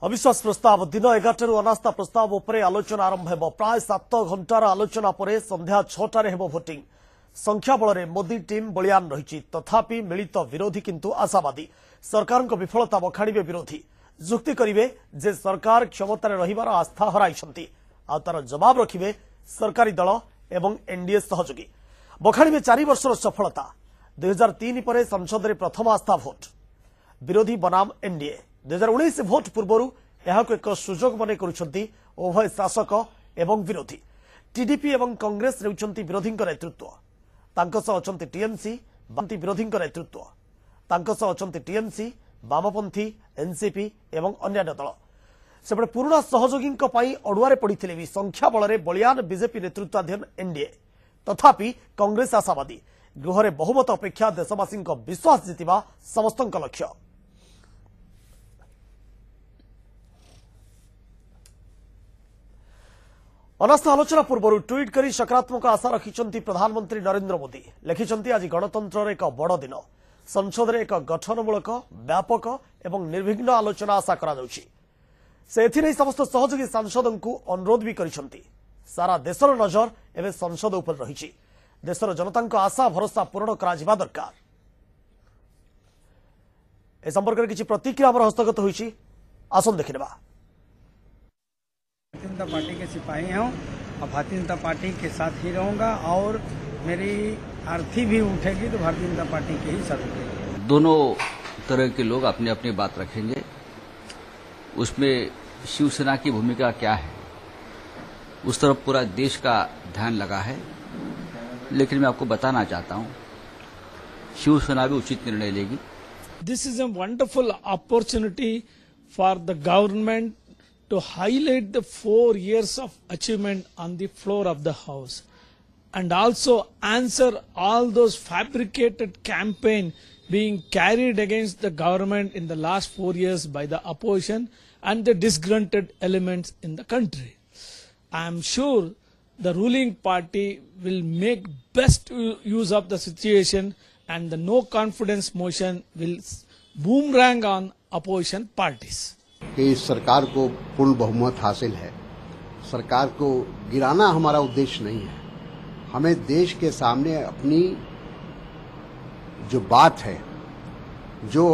अविश्वास प्रस्ताव दिन 11 अनास्था प्रस्ताव उपरे आलोचना आरंभ हेब। प्राय 7 घंटार आलोचना परे संध्या 6टारे हेब भोटिंग। संख्या बल मोदी टीम बलियान रही तथापि मिलित विरोधी किंतु आशावादी। सरकार विफलता बखाणिबे विरोधी। जुक्ति करिवे जे सरकार क्षमतार रहिबार आस्था हराइछंती आ तार जवाब रखिबे सरकारी दल एवं एनडीए सहयोगी। बखाणिबे 4 वर्षर सफलता। 2003 परे संसद रे प्रथम आस्था भोट। विरोधी बनाम एनडीए 2019 भोट पूर्व एक सुजोग मन करुछंती उभय शासक एवं विरोधी। टीडीपी एवं कांग्रेस नेउछंती विरोधी नेतृत्व। तांको सह अछंती टीएमसी बामपंथी विरोधी नेतृत्व। तांको सह अछंती टीएमसी वामपंथी एनसीपी एवं अन्य दल। सेपटे पुराना सहयोगी अड़ुआरे पड़ते भी संख्या बल बलियान बीजेपी नेतृत्वाधीन एनडीए। तथापि कांग्रेस आशावादी। गृह बहुमत अपेक्षा देशवासी विश्वास जितिबा समस्त लक्ष्य। अनास्था आलोचना पूर्व ट्वीट कर सकारात्मक आशा रखिंट प्रधानमंत्री नरेंद्र मोदी। लिखिं आज गणतंत्र एक बड़ दिन। संसद में एक गठनमूलक व्यापक एवं निर्विघ्न आलोचना आशा कर समस्त सहयोगी सांसद को अनुरोध भी करिसेंती। सारा देशर नजर एवं संसद उपर रही। देशर जनता आशा भरोसा पूरण करा दरकार। ए संपर्क में किसी प्रतिक्रिया हस्तगत होईछि। आसन देखिनेबा। भारतीय जनता पार्टी के सिपाही हूँ और भारतीय जनता पार्टी के साथ ही रहूंगा और मेरी आरती भी उठेगी तो भारतीय जनता पार्टी के ही साथ उठेगी। दोनों तरह के लोग अपनी अपनी बात रखेंगे। उसमें शिवसेना की भूमिका क्या है उस तरफ पूरा देश का ध्यान लगा है। लेकिन मैं आपको बताना चाहता हूं शिवसेना भी उचित निर्णय लेगी। This is a wonderful opportunity for the government to highlight the 4 years of achievement on the floor of the House and also answer all those fabricated campaign being carried against the government in the last 4 years by the opposition and the disgruntled elements in the country. I am sure the ruling party will make best use of the situation and the no confidence motion will boomerang on opposition parties. कि इस सरकार को पूर्ण बहुमत हासिल है। सरकार को गिराना हमारा उद्देश्य नहीं है। हमें देश के सामने अपनी जो बात है, जो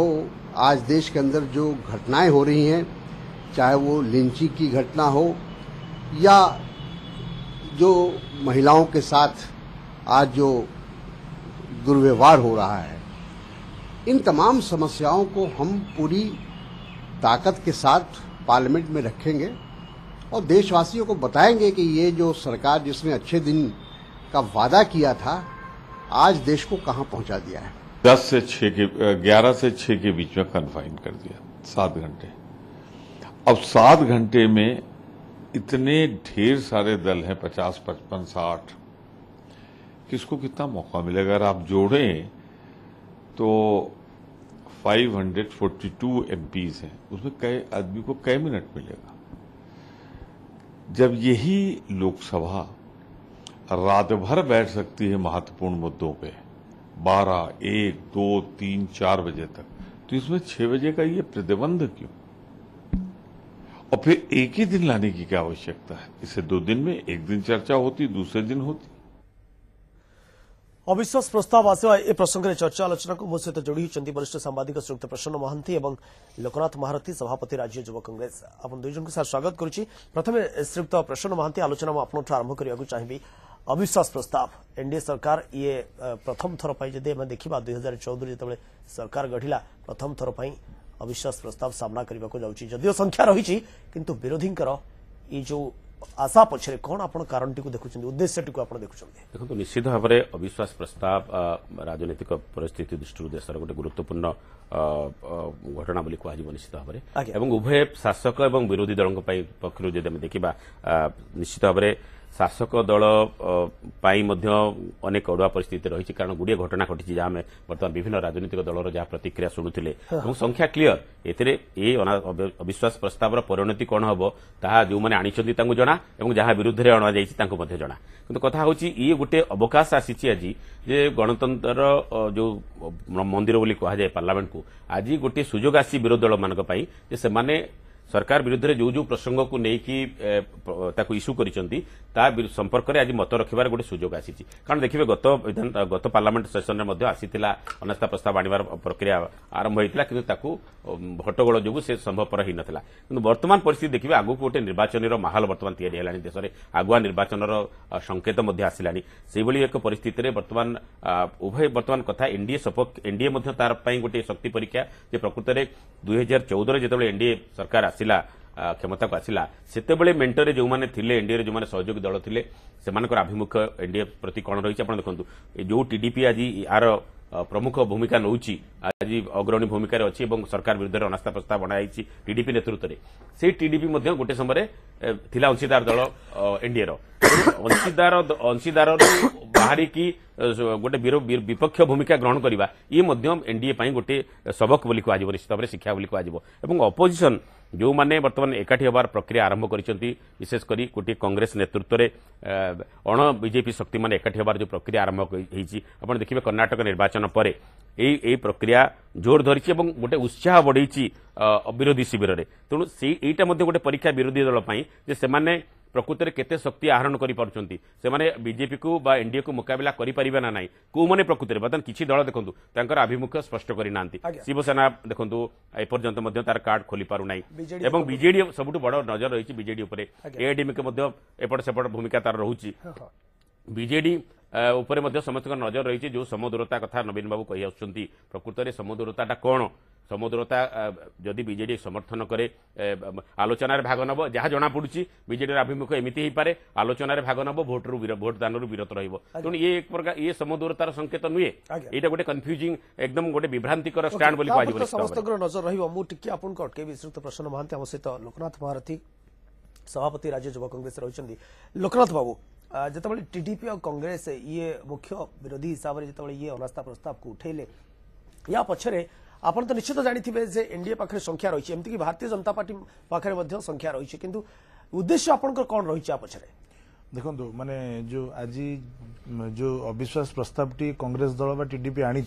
आज देश के अंदर जो घटनाएं हो रही हैं, चाहे वो लिंचिंग की घटना हो या जो महिलाओं के साथ आज जो दुर्व्यवहार हो रहा है, इन तमाम समस्याओं को हम पूरी ताकत के साथ पार्लियामेंट में रखेंगे और देशवासियों को बताएंगे कि ये जो सरकार जिसने अच्छे दिन का वादा किया था आज देश को कहां पहुंचा दिया है। 11 से 6 के बीच में कन्फाइन कर दिया 7 घंटे। अब 7 घंटे में इतने ढेर सारे दल हैं 50, 55, 60। किसको कितना मौका मिलेगा? अगर आप जोड़ें तो 542 एमपीज हैं, उसमें कई आदमी को कई मिनट मिलेगा? जब यही लोकसभा रात भर बैठ सकती है महत्वपूर्ण मुद्दों पे 12, 1, 2, 3, 4 बजे तक, तो इसमें 6 बजे का ये प्रतिबंध क्यों? और फिर एक ही दिन लाने की क्या आवश्यकता है? इसे 2 दिन में, एक दिन चर्चा होती, दूसरे दिन होती। अविश्वास प्रस्ताव आसवा ए प्रसंग में चर्चा आलोचना को मो सहित जोड़ी होती वरिष्ठ सांबादिक श्रीयुक्त प्रसन्न महांती और लोकनाथ महारथी सभापति राज्य युवा कांग्रेस। आप दुई जन को स्वागत करुच्ची। प्रथम श्रीयुक्त प्रसन्न महांती आलोचना आपठू आरंभ करने चाहिए। अविश्वास प्रस्ताव एनडीए सरकार ये प्रथम थर पर जदि देखा 2014 जो सरकार गढ़िला प्रथम थर पर अविश्वास प्रस्ताव सामना करने को जाऊँगी। जदिव संख्या रही किंतु विरोधी ये जो आशा पछरे कौन आपण कारण टी को देखुछन, उद्देश्य टी को आपण देखुछन? देखो निश्चित भाव में अविश्वास प्रस्ताव राजनीतिक परिस्थिति दृष्टि देशर गोटे गुरुत्वपूर्ण घटना बोली कह निश्चित भाव में एवं उभय शासक और विरोधी दल पक्ष जब देखा निश्चित भाव में शासक दल अनेक अड़ुआ परिस्थिति रही। कारण गुड़िया घटना घटी जहाँ आम बर्तमान विभिन्न राजनीतिक दलर जहाँ प्रतिक्रिया शुणुले और संख्या क्लीयर ए अविश्वास प्रस्ताव परिणति कौन हम ता जो मैंने आनी जना और जहाँ विरुद्ध में अणा जाना जना। कि कथा हूँ ये गोटे अवकाश आसी आज जे गणतंत्र जो मंदिर बोली कह जाए पार्लियामेंट को आज गोटे सुजोग आसी विरोधी दल मान से सरकार विरुद्ध रे जो प्रसंग को लेकिन इश्यू करिसेंती संपर्क में आज मत रखिबार गोटे सुजोग आसी कारण देखिए गत पार्लियामेंट सेशन में आसीथिला अनास्था प्रस्ताव आनिबार प्रक्रिया आरंभ होइतिला किंतु ताकू हट्टगोल जो से संभवपर ही नथिला किंतु वर्तमान परिस्थिति देखिए आगु गोटे निर्वाचन माहौल वर्तमान तैयारी हेलानी देश में आगुआ निर्वाचन संकेत मध्य आसिलानी से भली एक परिस्थिति में वर्तमान उभय वर्तमान कथा एनडीए मध्य तार पई गोटे शक्ति परीक्षा जे प्रकृत में 2014 जिते एनडीए सरकार आसिला क्षमता को आसिला सेतेबेले मेंटरे जो माने थिले एनडीए जो माने सहयोगी दल थिले सेमानकर आभिमुख्य एनडीए प्रति कोन रही आपण देखंतु जो टीडीपी आज यार प्रमुख भूमिका नौची आज अग्रणी भूमिका अच्छी सरकार विरुद्ध अनास्था प्रस्ताव बनाई टीडीपी नेतृत्व में से टीडीपी गोटे समय थिला अंशीदार दल एनडीए अंशीदार बाहरी की गोटे विपक्ष भूमिका ग्रहण करवा ये एनडीए गोटे सबक बोली कह निश्चित भाव शिक्षा बोली कह अपोजिशन जो माने वर्तमान एकाठी हबार प्रक्रिया आरंभ करिसेंती विशेषकर गोटे कांग्रेस नेतृत्व में अण बीजेपी शक्ति माने एकाठी हबार जो प्रक्रिया आरंभ होईची आपण देखिबे कर्नाटक निर्वाचन पर एई प्रक्रिया जोर धरिछि एवं गोटे उत्साह बढ़ेछि विरोधी शिविर रे तेणु एटा मध्ये गोटे परीक्षा विरोधी दल पई जे सेमाने प्रकृत में केते शक्ति आहरण करें बीजेपी को बा एनडीए को मुकाबला करें ना ना कौ मैंने प्रकृत में बर्तमान किसी दल देखो तांकर आभिमुख्य स्पष्ट करना शिवसेना देखो एपर्यंत तार कार्ड खोली पारना एवं बीजेडी सबुठ बड़ नजर रही बीजेडी एआईडीएमके एपट सेपट भूमिका तार रोचे बीजेडी उपरे समस्त नजर रही जो समदूरता कथा नवीन बाबू कही आसुंच प्रकृत में समदूरता कौन समदूरता जदि बीजेडी समर्थन करे आलोचन भाग नब जहाँ जना पड़ी बीजेडी आभिमुख्य एमती हो पारे आलोचन भाग नब भोट दान विरत रही ये एक प्रकार ये समदूरतार संकेत नुहे यहाँ गोटे कन्फ्यूजिंग एकदम गोटे विभ्रांतिकर स्टैंड बोली कह समस्त नजर रही अटके श्रीयुक्त प्रसन्न महांती आम सहित लोकनाथ महारथी सभापति राज्य युवा कांग्रेस रही लोकनाथ बाबू जिते टीडीपी और कांग्रेस ये मुख्य विरोधी हिसाब से जिते ये अनास्था प्रस्ताव को उठेले या पछरे आपण तो निश्चित जानिथिबे जे एनडीए पाखरे संख्या रही एमती भारतीय जनता पार्टी पाखरे संख्या रही किंतु उद्देश्य आपनकर कोन रही पछरे देखो माने जो आज जो अविश्वास प्रस्ताव टी कांग्रेस दल बा टीडीपी आनी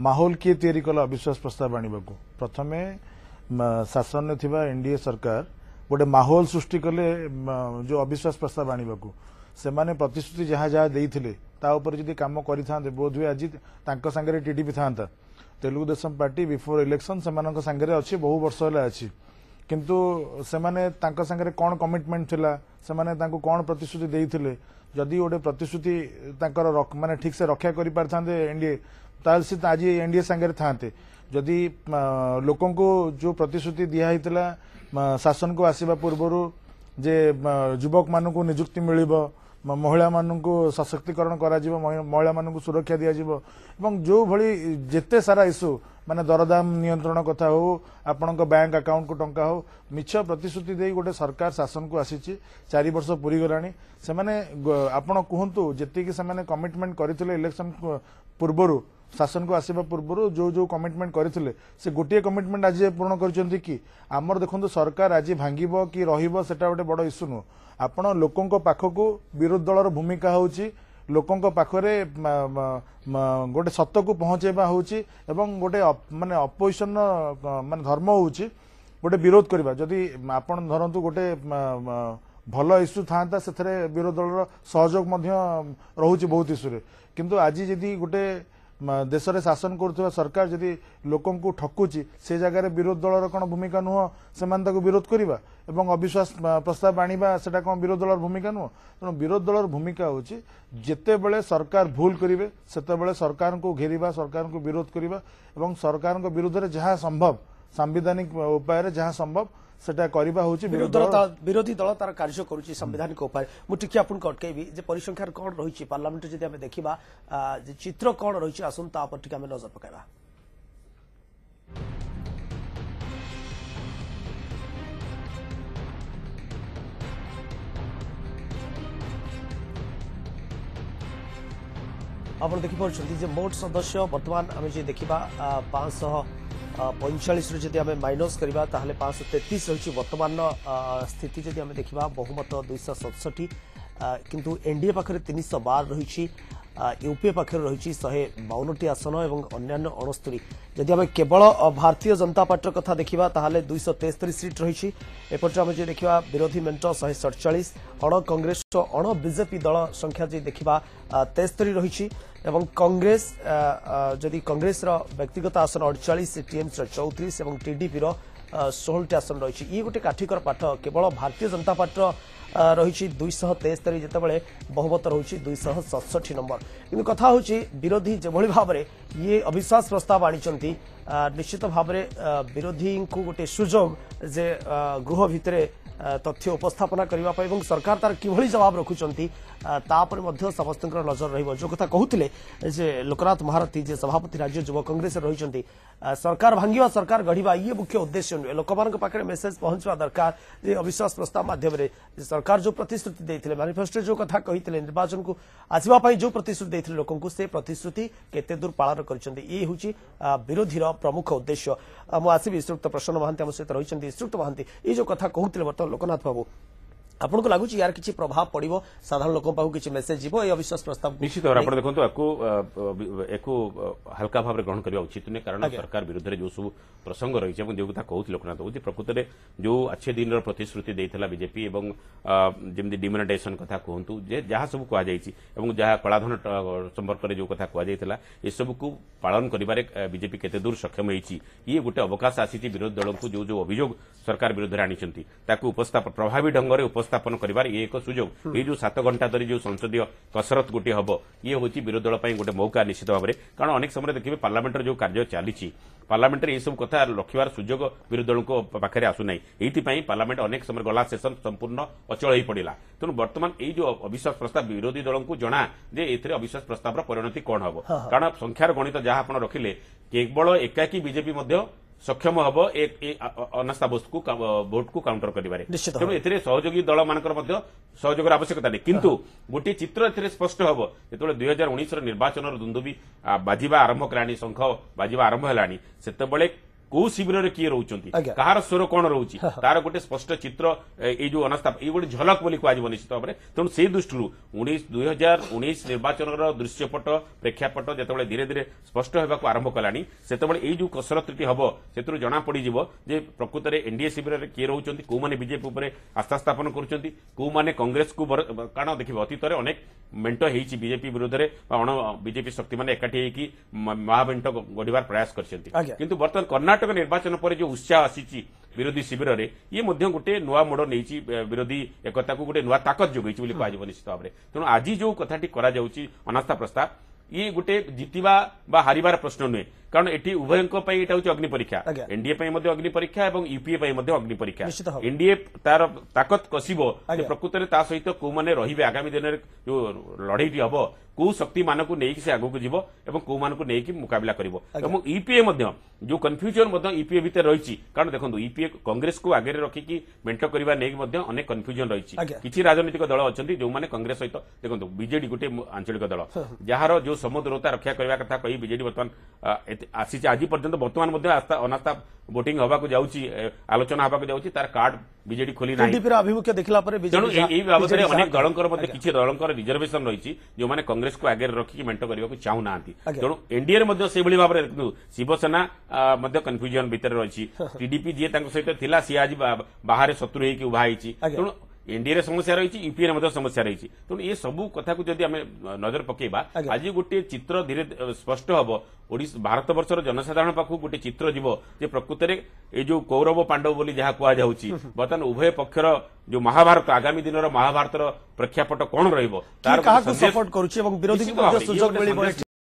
माहौल किए तैयारी कला अविश्वास प्रस्ताव आने प्रथमे शासन में थिबा एनडीए सरकार गोटे माहौल सृष्टि कले जो अविश्वास प्रस्ताव आने से माने प्रतिश्रुति जहाँ जहाँ देइथिले ता ऊपर जदि काम करिथांते बोध हुए आज तांको संगे टीडीपी था Telugu Desam party before election से सांगे अच्छी बहु वर्ष है अच्छी किंतु सेमाने तांको संगे कौन कमिटमेंट थिला सेमाने तांको कौन प्रतिश्रुति देइथिले जदि गोटे प्रतिश्रुति तांकर माने ठीक से रक्षा करि पारथांते एनडीए ताल से आज एनडीए संगे थांते जदि लोकों को जो प्रतिश्रुति दिया हितला शासन को आसीबा पूर्वरु जे युवक मानकु नियुक्ति मिलिबो महिला मानकु सशक्तिकरण करा जिवो महिला मानकु सुरक्षा दिया जिवो एवं जो भली जेते सारा इश्यू माने दरदाम नियंत्रण कथा हो आपनक बैंक अकाउंट को टंका हो मिछ प्रतिश्रुति देई गोटे सरकार शासन को आसीची 4 वर्ष पूरी गलानी से माने आपण कहंतु जेति कि से माने कमिटमेंट करथिले इलेक्शन पूर्वरु शासन को आसवा पूर्व जो जो कमिटमेंट करथिले से गोटे कमिटमेंट आज पूर्ण करछंती कि आमर देखंतु सरकार आज भांगिबो कि रहिबो सेटा गोटे बड़ इश्यू नु आपण लोकंक पाखकु विरोधी दलर भूमिका होउची लोकंक पाखरे गोटे सत्य को पहुंचेबा होउची एवं गोटे माने अपोजिशन माने धर्म होउची गोटे विरोध करबा जदि आपण धरंतु गोटे भल इश्यू था से विरोधी दलर सहयोग रोचे बहुत इश्यू रे किंतु आज जदि गोटे देश में शासन करुवा सरकार जदि लोकों को ठकुची से जगह विरोधी दलर कौन भूमिका नुह से विरोध करवा एवं अविश्वास प्रस्ताव आनिबा सेटा कौन विरोधी दलर भूमिका नुह तेणु विरोधी दलर भूमिका होची जेते बेले सरकार भूल करिवे सेते बेले सरकार को घेरिबा सरकार को विरोध करवा एवं सरकार को विरोध में जहाँ संभव संवैधानिक उपाय जहाँ संभव सेटा करबा होची विरोधी दल तार कार्य करूची संवैधानिक उपाय मु टिके आपन अटकेबी जे परिसंख्यार कोन रहिछि पार्लियामेंट जदि हम देखिबा जे चित्र कोन रहिछि आसुन ता पर टिके हम नजर पकाइबा आपन देखि परछथि जे मोट सदस्य वर्तमान हम जे देखिबा 545 जदि आम माइनस करवा 533 रही वर्तमान स्थिति जदि आम देखा बहुमत 267 किंतु एनडीए पाखे 312 रही यूपीए पाखे रही 152 आसन और अन्य 69 जदि आम केवल भारतीय जनता पार्टी कथा देखा ताहले 273 सीट रही एपटे आम जो देखा विरोधी मेंट 147 अण कांग्रेस अण बीजेपी दल संख्या जी देखा 73 रही एवं कांग्रेस जदि कांग्रेस व्यक्तिगत आसन 48 टीएमसी 34 और टीडीपी 16 आसन रही ये गोटे काठिकर पाठ केवल भारतीय जनता पार्टी रही 273 जितेबाला बहुमत रही 267 नंबर कि कथा हूँ विरोधी जो भाव में ये अविश्वास प्रस्ताव आनी निश्चित भाव में विरोधी को गोटे सुजोग जे गृह भितर तथ्य उपस्थापना करने सरकार तार कि जवाब रखुंट समस्त नजर रही कथा कहते लोकनाथ महारथी जे सभापति राज्य युवा कांग्रेस रही सरकार भांगा सरकार गढ़ा ये मुख्य उद्देश्य नुहे लोक पाखे मेसेज पहुंचवा दरकार जे अविश्वास प्रस्ताव माध्यम सरकार जो प्रतिश्रुति देते मैनिफेस्टो जो कथा कहते निर्वाचन को आसवाई जो प्रतिश्रुति देते लोक से प्रतिश्रुति केते दूर पालन कर विरोधी प्रमुख उद्देश्य मुझे श्रीयुक्त प्रसन्न महांती आम सहित रही श्रीयुक्त महांती ये जो कथा कहते बर्तमान लोकनाथ बाबू आपन को लगुच यार किसी प्रभाव पड़ो साधारण लोक पाखु किसी मेसेज जीव ये अविश्वास प्रस्ताव निश्चित भाव आप देखो एको हल्का भाव ग्रहण करने उचित नुहे कारण सरकार विरुद्ध जो सब प्रसंग रही जो कथा कहते लोकनाथ बाबू प्रकृत में जो अच्छे दिन प्रतिश्रुति देता बीजेपी और जमी डिमोनेटाइजेशन कथा कहतु जहाँ सब कहुई जहाँ कलाधन संपर्क में जो कथा कहुला ये सब को पालन कर बीजेपी केते दूर सक्षम होती ये गोटे अवकाश आसी विरोधी दल को जो जो अभियोग सरकार विरुद्ध आनी उपस्थापन प्रभावी ढंग से उपस्थापन कर ये एक सुजोग ये जो 7 घंटा धरी जो संसदीय कसरत गोटे हम ये हूँ विरोधी दल गोटे मौका निश्चित भाव में कारण अनेक समय देखिए पार्लियामेंट जो कार्य चली पार्लियामेंट ये सब कथा रखार सुजोग विरोधी दल को पाखे आसुना ये पार्लियामेंट अनेक समय गला सेसन संपूर्ण अचल हो पड़ा तेणु बर्तमान ये जो अविश्वास प्रस्ताव विरोधी दल को जना जे ए अविश्वास प्रस्ताव परिणति कौन हम कारण संख्यार गणित जहां आप रखिले केवल एकाकी बीजेपी सक्षम हम अनास्था भोट को काउंटर कर तेणु ए सहयोगी दल मान सहयोग आवश्यकता नहीं किंतु गोटे चित्र स्पष्ट हम जो 2019 निर्वाचन दुंदुबी बाजिबा आरंभ कलानी शंख बाजिबा आरंभ है से कौ शिविर किए रोचंती कहार स्वर कौन रोची तार गोटे स्पष्ट चित्र ये जो अनास्था ये गोटे झलक बोली कह निश्चित भाव में तेणु से दृष्टि 2019 निर्वाचन दृश्यपट प्रेक्षापट जो धीरे धीरे स्पष्ट होगा आरंभ कलानी से जो कसरतटी हम से जना पड़ जे प्रकृत में एनडीए शिविर किए रोचंती कौ माने बीजेपी उपर आस्था स्थापन करुँच कौ माने कांग्रेस को कारण देखिए अतीत में अनेक मेंट होती बीजेपी विरोध में अण बीजेपी शक्ति मैंने एकाठी महामेंट गढ़ार प्रयास कर बर्तमान कर्नाटक निर्वाचन पर जो उत्साह आसी विरोधी शिविर में ये गोटे नुआ मोड़ नहीं विरोधी एकता को गोटे नुआ ताकत जोगी कह निश्चित भाव में तेणु आज जो कथाटी करा अनास्था प्रस्ताव ये गोटे जितवा बा हारिबार प्रश्न नुहे कारण एटी उभयों अग्नि परीक्षा एनडीए अग्नि परीक्षा और यूपीए अग्नि परीक्षा एनडीए तार ताकत कसब प्रकृत में ता सहित कौ मैंने रे आगामी दिन में जो लड़ाई हम कौ शक्ति मान को लेकिन से आगक जीव और कौ मान को लेकिन मुकाबला कर यूपीए जो कन्फ्यूजन यूपीए भितर रही कारण देखो यूपीए कांग्रेस को आगे रखिकी मेंट करने नहीं अनेक कन्फ्यूजन रही किसी राजनीतिक दल अच्छा जो मैंने कांग्रेस सहित देखो बीजेडी गोटे आंचलिक दल जार जो समदूरता रक्षा करने कथा कही बीजेडी बर्तमान आसी आज पर्यंत बर्तमान अनास्था वोटिंग हवा जाऊँगी आलोचना हवा जाऊँगी तार कार्ड बीजेडी खोली आभिमुख्य देखला तेणु यही बाबद अनेक दलकर किसी दलकर रिजर्वेशन रही जो मैंने कांग्रेस को आगे रखिक मेंट करने को चाहूना तेणु एनडीए से भाव में शिवसेना कन्फ्यूजन भितर रही टीडीपी जी सहित थिला सी आज बाहर शत्रु होगी उभा तेणु एनडीए समस्या रही यूपीए समस्या रही तेणु ये सब कथा को जब आम नजर पकेबा आज गोटे चित्र धीरे स्पष्ट हम भारत वर्षर जनसाधारण पाखु गोटे चित्र जीव जे प्रकृत में ये जो कौरव पांडव बोली जहाँ कहुच्छी बर्तमान उभय पक्षर जो महाभारत आगामी दिन महाभारत प्रेक्षापट कौन रही